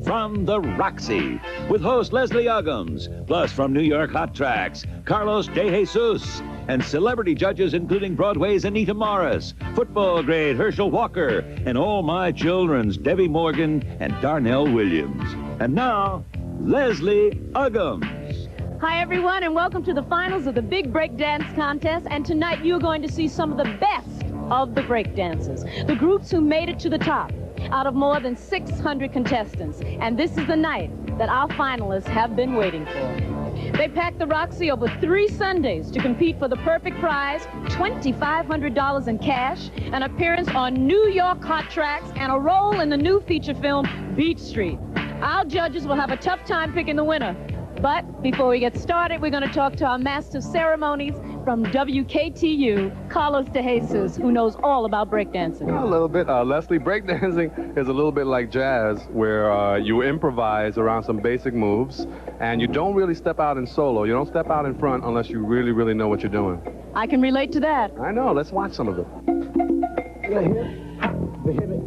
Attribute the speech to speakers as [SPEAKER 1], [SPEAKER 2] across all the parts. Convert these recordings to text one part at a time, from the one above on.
[SPEAKER 1] from the Roxy, with host Leslie Uggams, plus from New York Hot Tracks, Carlos De Jesus, and celebrity judges including Broadway's Anita Morris, football great Herschel Walker, and All My Children's Debbie Morgan and Darnell Williams. And now, Leslie Uggams.
[SPEAKER 2] Hi, everyone, and welcome to the finals of the Big Break Dance Contest. And tonight, you're going to see some of the best of the break dancers, the groups who made it to the top out of more than 600 contestants. And this is the night that our finalists have been waiting for. They packed the Roxy over 3 Sundays to compete for the perfect prize, $2,500 in cash, an appearance on New York Hot Tracks, and a role in the new feature film, Beach Street. Our judges will have a tough time picking the winner. But before we get started, we're going to talk to our master of ceremonies from WKTU, Carlos De Jesus, who knows all about breakdancing.
[SPEAKER 3] A little bit. Leslie, breakdancing is a little bit like jazz, where you improvise around some basic moves, and you don't really step out in solo. You don't step out in front unless you really, really know what you're doing.
[SPEAKER 2] I can relate to that.
[SPEAKER 3] I know. Let's watch some of it.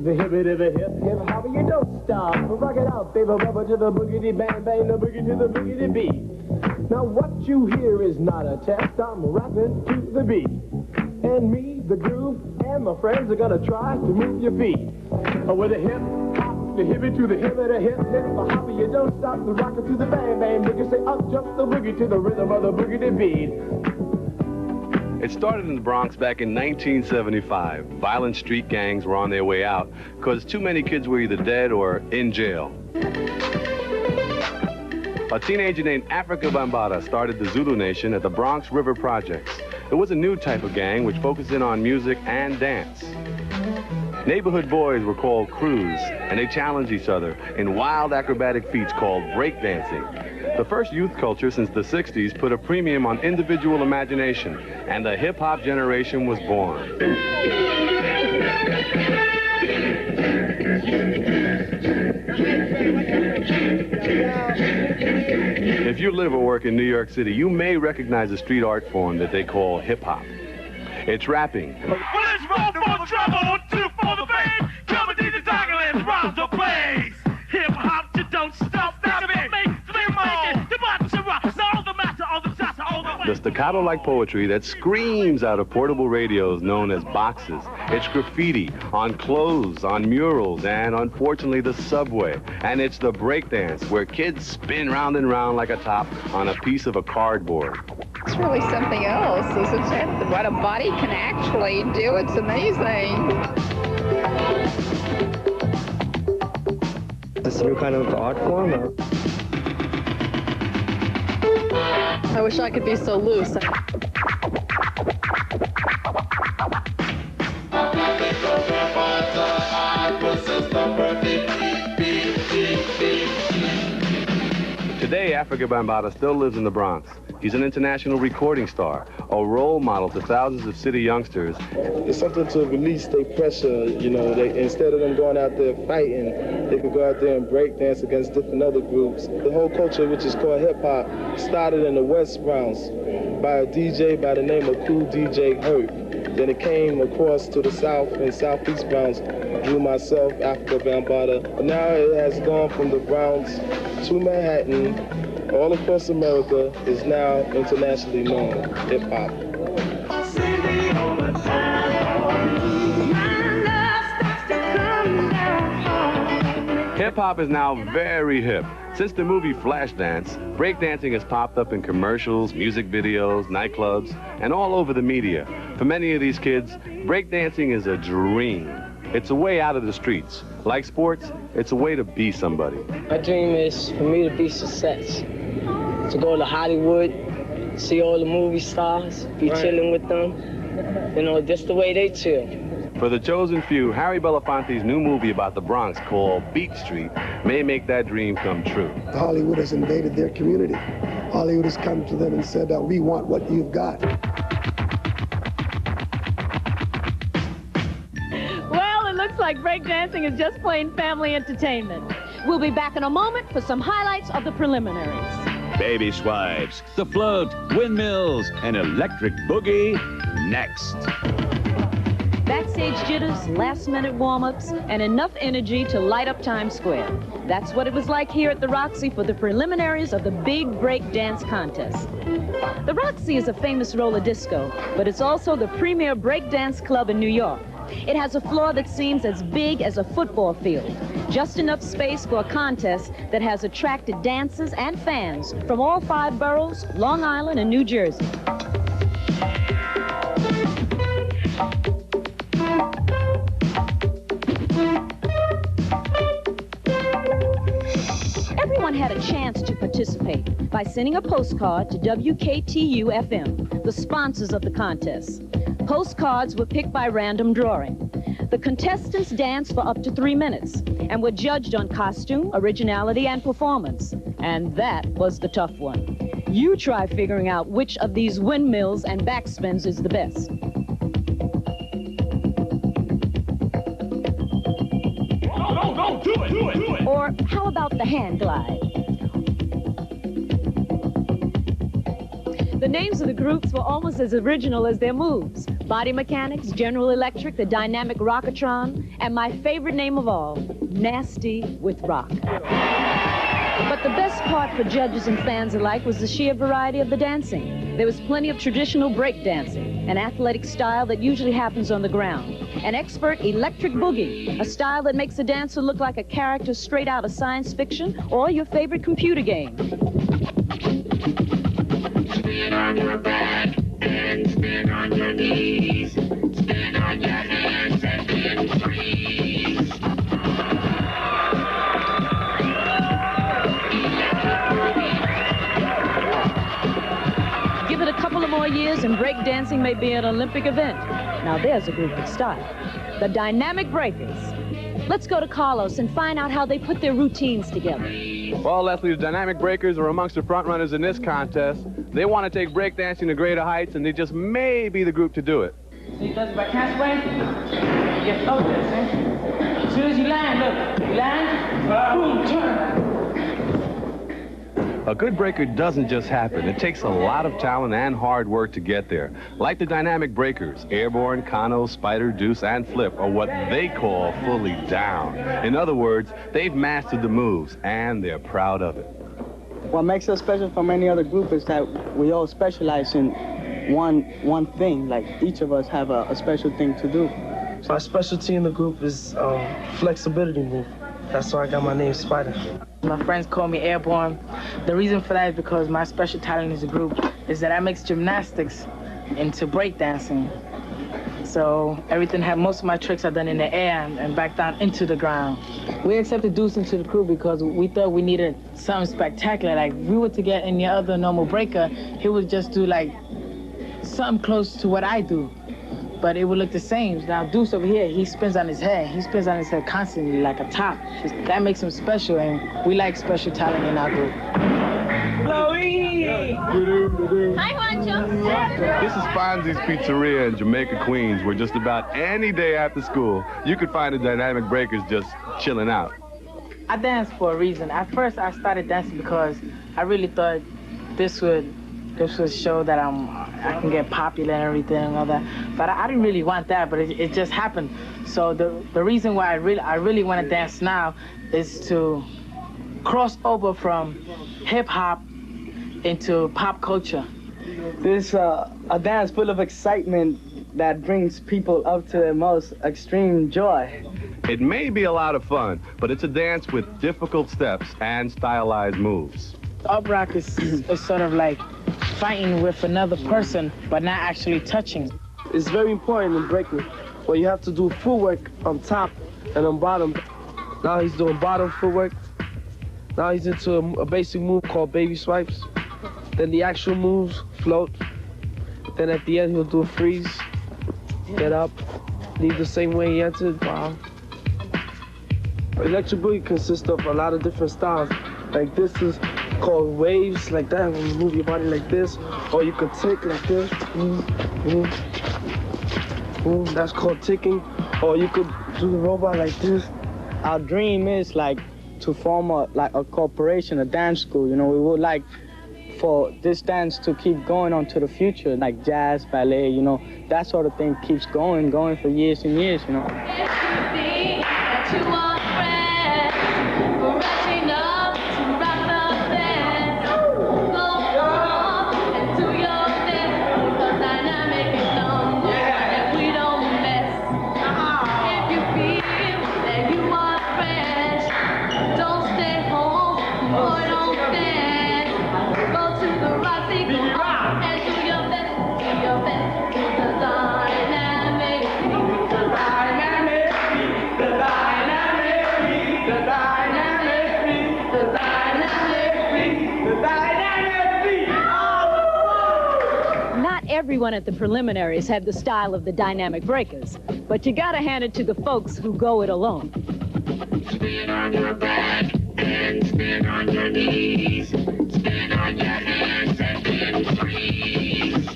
[SPEAKER 4] The hip, hop, you don't stop. Rock it out, baby, rubber to the boogity bang bang, the boogie to the boogity beat. Now what you hear is not a test. I'm rapping to the beat, and me, the groove, and my friends are gonna try to move your feet. With a hip hop, the hippie to the hip, the hip hop, you don't stop. The rocker to the bang bang, make you say up jump the boogie to the rhythm of the boogity beat.
[SPEAKER 3] It started in the Bronx back in 1975. Violent street gangs were on their way out because too many kids were either dead or in jail. A teenager named Africa Bambaataa started the Zulu Nation at the Bronx River Projects. It was a new type of gang which focused in on music and dance. Neighborhood boys were called crews, and they challenged each other in wild acrobatic feats called breakdancing. The first youth culture since the 60s put a premium on individual imagination, and the hip-hop generation was born. If you live or work in New York City, you may recognize a street art form that they call hip-hop. It's rapping.
[SPEAKER 5] Well, let's roll for trouble, 1, 2 for the fame. Come and do the doggy, let's rob the place. Hip-hop, you don't stop, that's me.
[SPEAKER 3] The staccato-like poetry that screams out of portable radios known as boxes. It's graffiti on clothes, on murals, and unfortunately the subway. And it's the breakdance where kids spin round and round like a top on a piece of a cardboard.
[SPEAKER 6] It's really something else, isn't it? What a body can actually do, it's amazing.
[SPEAKER 7] Is this a new kind of art form? Or?
[SPEAKER 6] I wish I could be so loose.
[SPEAKER 3] Today, Africa Bambaataa still lives in the Bronx. He's an international recording star, a role model to thousands of city youngsters.
[SPEAKER 8] It's something to release their pressure, you know, instead of them going out there fighting, they could go out there and break dance against different other groups. The whole culture, which is called hip-hop, started in the West Bronx by a DJ by the name of Cool DJ Herc. Then it came across to the South and Southeast Bronx through myself, Africa Bambaataa. Now it has gone from the Bronx to Manhattan, all across America, is now internationally known, hip-hop.
[SPEAKER 3] Hip-hop is now very hip. Since the movie Flashdance, breakdancing has popped up in commercials, music videos, nightclubs, and all over the media. For many of these kids, breakdancing is a dream. It's a way out of the streets. Like sports, it's a way to be somebody.
[SPEAKER 9] My dream is for me to be success. To go to Hollywood, see all the movie stars, be chilling with them. You know, just the way they chill.
[SPEAKER 3] For the chosen few, Harry Belafonte's new movie about the Bronx called Beach Street may make that dream come true.
[SPEAKER 10] Hollywood has invaded their community. Hollywood has come to them and said, we want what you've got.
[SPEAKER 2] Well, it looks like breakdancing is just plain family entertainment. We'll be back in a moment for some highlights of the preliminaries.
[SPEAKER 1] Baby swipes, the float, windmills, and electric boogie next.
[SPEAKER 2] That's backstage jitters, last-minute warm-ups, and enough energy to light up Times Square. That's what it was like here at the Roxy for the preliminaries of the big break dance contest. The Roxy is a famous roller disco, but it's also the premier break dance club in New York. It has a floor that seems as big as a football field, just enough space for a contest that has attracted dancers and fans from all 5 boroughs, Long Island and New Jersey. Everyone had a chance to participate by sending a postcard to WKTU-FM, the sponsors of the contest. Postcards were picked by random drawing. The contestants danced for up to 3 minutes and were judged on costume, originality, and performance. And that was the tough one. You try figuring out which of these windmills and backspins is the best.
[SPEAKER 5] Go, do it.
[SPEAKER 2] Or how about the hand glide? The names of the groups were almost as original as their moves. Body Mechanics, General Electric, the Dynamic Rockatron, and my favorite name of all, Nasty with Rock. But the best part for judges and fans alike was the sheer variety of the dancing. There was plenty of traditional break dancing, an athletic style that usually happens on the ground, an expert electric boogie, a style that makes a dancer look like a character straight out of science fiction or your favorite computer game.
[SPEAKER 5] Spin on your back and spin on your knees. Spin on your hands and then freeze.
[SPEAKER 2] Give it a couple of more years and break dancing may be an Olympic event. Now there's a group with style. The Dynamic Breakers. Let's go to Carlos and find out how they put their routines together.
[SPEAKER 3] Well, Leslie, the Dynamic Breakers are amongst the front runners in this contest. They want to take breakdancing to greater heights, and they just may be the group to do it.
[SPEAKER 11] So he does it by castaway. You float this, eh? As soon as you land, look. You land, boom, turn.
[SPEAKER 3] A good breaker doesn't just happen. It takes a lot of talent and hard work to get there. Like the Dynamic Breakers, Airborne, Kano, Spider, Deuce, and Flip are what they call fully down. In other words, they've mastered the moves, and they're proud of it.
[SPEAKER 12] What makes us special from any other group is that we all specialize in one thing. Like, each of us have a special thing to do.
[SPEAKER 13] My specialty in the group is flexibility move. That's why I got my name Spider.
[SPEAKER 11] My friends call me Airborne. The reason for that is because my special talent as a group is that I mix gymnastics into breakdancing. So most of my tricks are done in the air and back down into the ground. We accepted Deuce into the crew because we thought we needed something spectacular. Like, if we were to get any other normal breaker, he would just do like something close to what I do, but it would look the same. Now Deuce over here, he spins on his head. He spins on his head constantly like a top. That makes him special, and we like special talent in our group.
[SPEAKER 2] Hi, Juancho.
[SPEAKER 3] This is Fonzie's Pizzeria in Jamaica, Queens, where just about any day after school, you could find the Dynamic Breakers just chilling out.
[SPEAKER 11] I dance for a reason. At first, I started dancing because I really thought this would show that I can get popular and everything and all that. But I didn't really want that, but it just happened. So the reason why I really want to dance now is to cross over from hip-hop into pop culture.
[SPEAKER 12] This a dance full of excitement that brings people up to their most extreme joy.
[SPEAKER 3] It may be a lot of fun, but it's a dance with difficult steps and stylized moves.
[SPEAKER 11] Up rock is sort of like fighting with another person, but not actually touching.
[SPEAKER 13] It's very important in breaking, where you have to do footwork on top and on bottom. Now he's doing bottom footwork. Now he's into a basic move called baby swipes. Then the actual moves, float. Then at the end, he'll do a freeze, get up, leave the same way he entered. Wow. Electric boogie consists of a lot of different styles. Like, this is called waves, like that, when you move your body like this. Or you could tick like this. That's called ticking. Or you could do the robot like this.
[SPEAKER 12] Our dream is like to form a corporation, a dance school. You know, we would like for this dance to keep going on to the future, like jazz, ballet, you know, that sort of thing keeps going for years and years, you know.
[SPEAKER 2] Everyone at the preliminaries had the style of the dynamic breakers, but you gotta hand it to the folks who go it alone.
[SPEAKER 5] Spin on your back and spin on your knees. Spin on your hands and then freeze.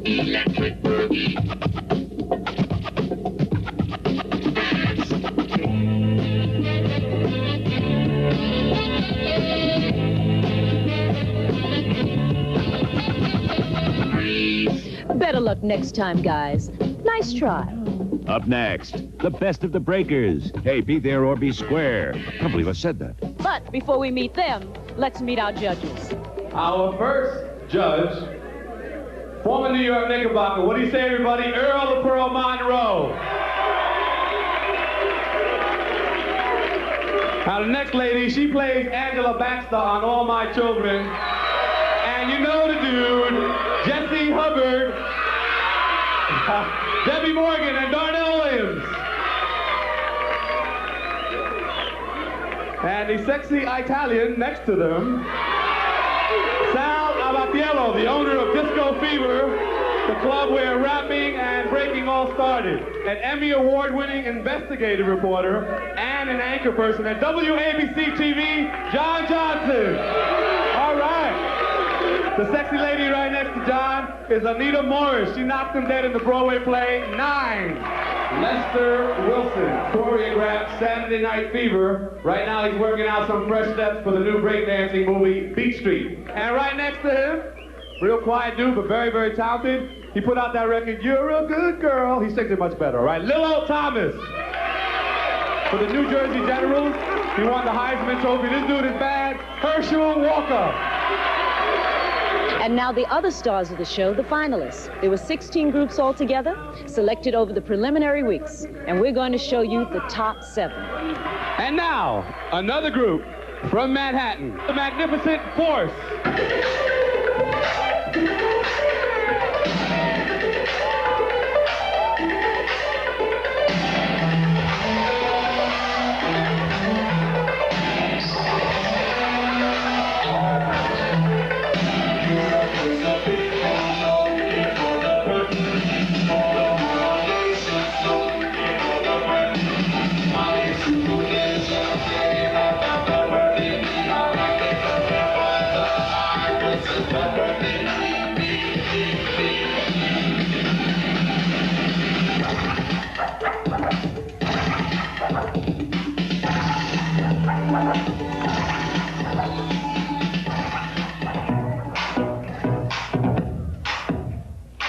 [SPEAKER 5] Electric boogie.
[SPEAKER 2] Better luck next time, guys. Nice try.
[SPEAKER 1] Up next, the best of the breakers. Hey, be there or be square. I can't believe I said that.
[SPEAKER 2] But before we meet them, let's meet our judges.
[SPEAKER 3] Our first judge, former New York Knickerbocker. What do you say, everybody? Earl the Pearl Monroe. Now, the next lady, she plays Angela Baxter on All My Children. And you know the dude, Jesse Hubbard, Debbie Morgan, and Darnell Williams. And the sexy Italian next to them, Sal Abatiello, the owner of Disco Fever, the club where rapping and breaking all started. An Emmy Award-winning investigative reporter and an anchor person at WABC TV, John Johnson. All right. The sexy lady right next to John is Anita Morris. She knocked him dead in the Broadway play 9. Lester Wilson choreographed Saturday Night Fever. Right now he's working out some fresh steps for the new breakdancing movie Beat Street. And right next to him, real quiet dude, but very, very talented. He put out that record, You're a Good Girl. He sings it much better, all right? Lil O Thomas. For the New Jersey Generals, he won the Heisman Trophy. This dude is bad. Herschel Walker.
[SPEAKER 2] And now the other stars of the show, the finalists. There were 16 groups altogether, selected over the preliminary weeks. And we're going to show you the top 7.
[SPEAKER 3] And now, another group from Manhattan, the Magnificent Force.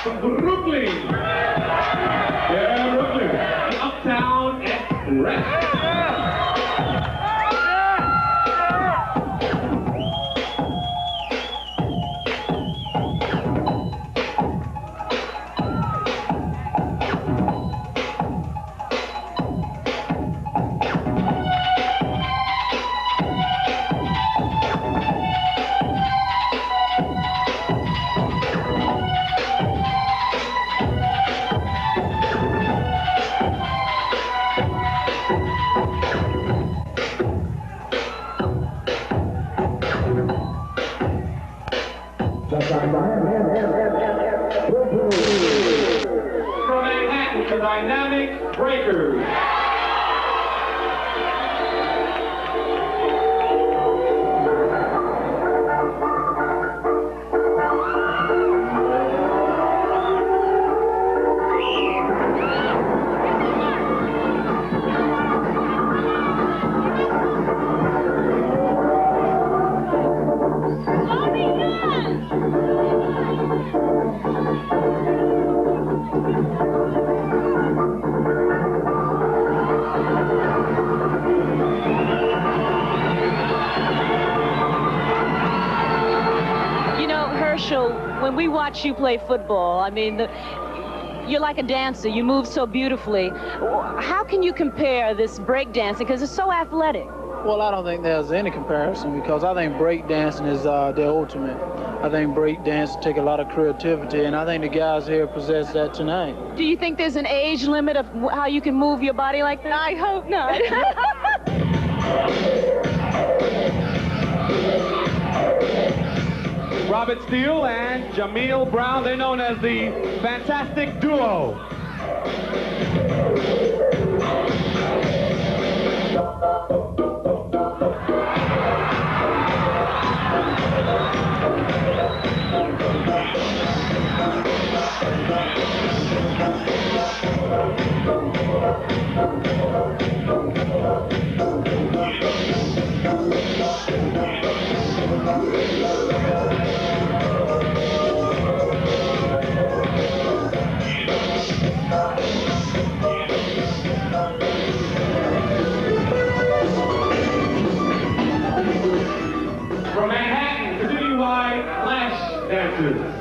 [SPEAKER 3] Brooklyn. Yeah, Brooklyn. Uptown Express. From Manhattan, the Dynamic Breakers.
[SPEAKER 2] when we watch you play football, I mean, you're like a dancer. You move so beautifully. How can you compare this breakdancing? Because it's so athletic.
[SPEAKER 14] Well, I don't think there's any comparison because I think breakdancing is the ultimate. I think breakdancing take a lot of creativity, and I think the guys here possess that tonight.
[SPEAKER 2] Do you think there's an age limit of how you can move your body like that? I hope not.
[SPEAKER 15] Robert Steele and Jamil Brown, they're known as the Fantastic Duo. From Manhattan, citywide flash dancers.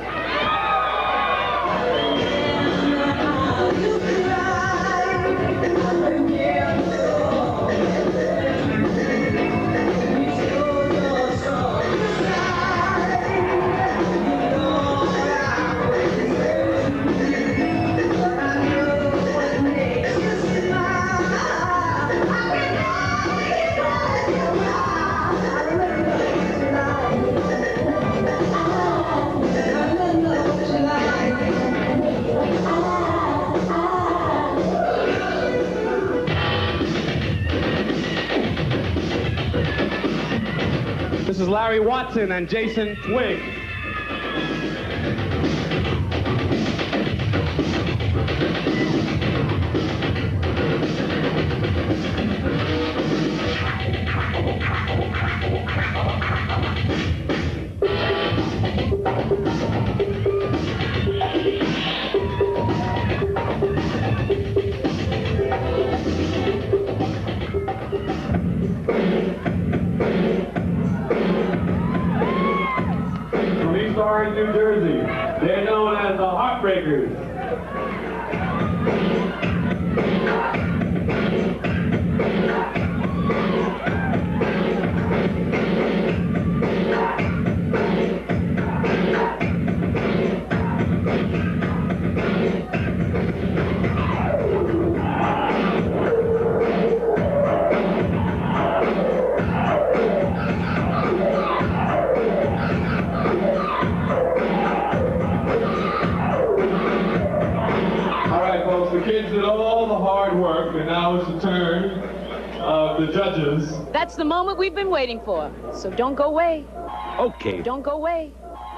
[SPEAKER 15] This is Larry Watson and Jason Twigg. New Jersey. They're known as the Heartbreakers. Kids did all the hard work, and now it's the turn of the judges.
[SPEAKER 2] That's the moment we've been waiting for. So don't go away.
[SPEAKER 1] Okay.
[SPEAKER 2] Don't go away.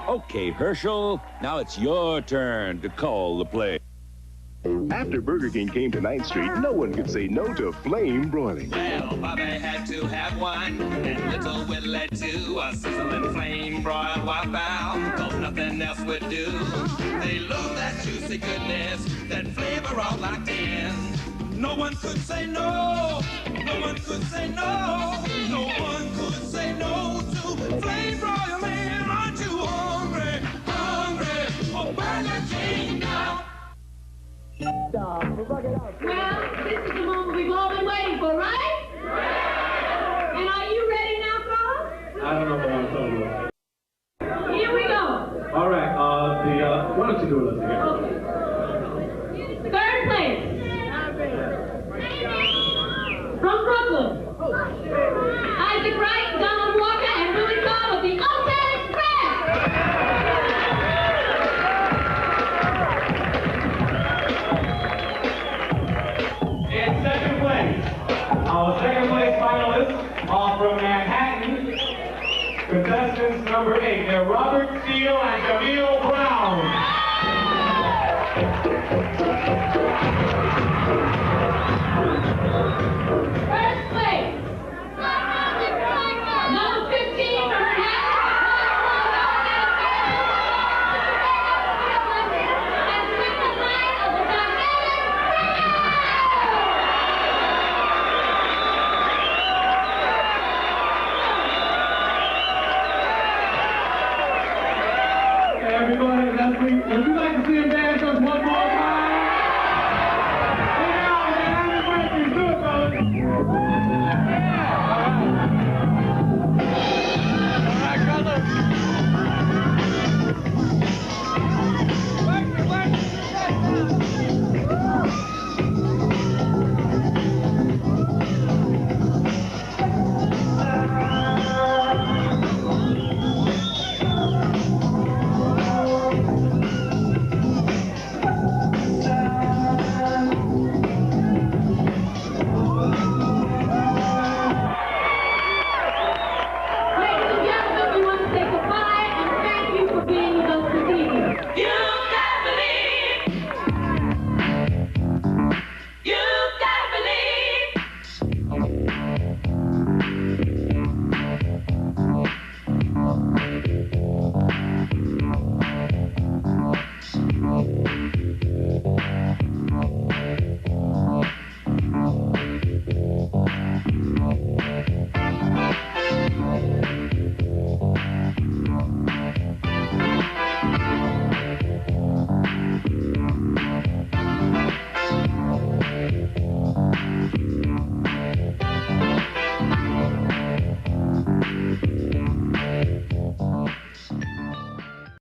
[SPEAKER 1] Okay, Herschel, now it's your turn to call the play.
[SPEAKER 16] After Burger King came to 9th Street, no one could say no to flame broiling.
[SPEAKER 5] Well, Bobby had to have one, and little Willie too. A sizzling flame broiled waffle, cause nothing else would do. They love that juicy goodness, that flavor all locked in. No one could say no, no one could say no, no one could say no to flame broiling. Aren't you hungry, hungry for Burger King now?
[SPEAKER 2] Well, this is the moment we've all been waiting for, right? And are you ready now, fellas?
[SPEAKER 15] I don't know what I'm talking about.
[SPEAKER 2] Here we go.
[SPEAKER 15] All right, why don't you do it again?
[SPEAKER 2] Okay. Third place. From Brooklyn. Isaac Wright, Donald Walker, and Billy Cobb of the Uptown Express.
[SPEAKER 15] In second place, our second place finalists are from Manhattan. Contestants number 8, they're Robert Steele and Jamil Brown.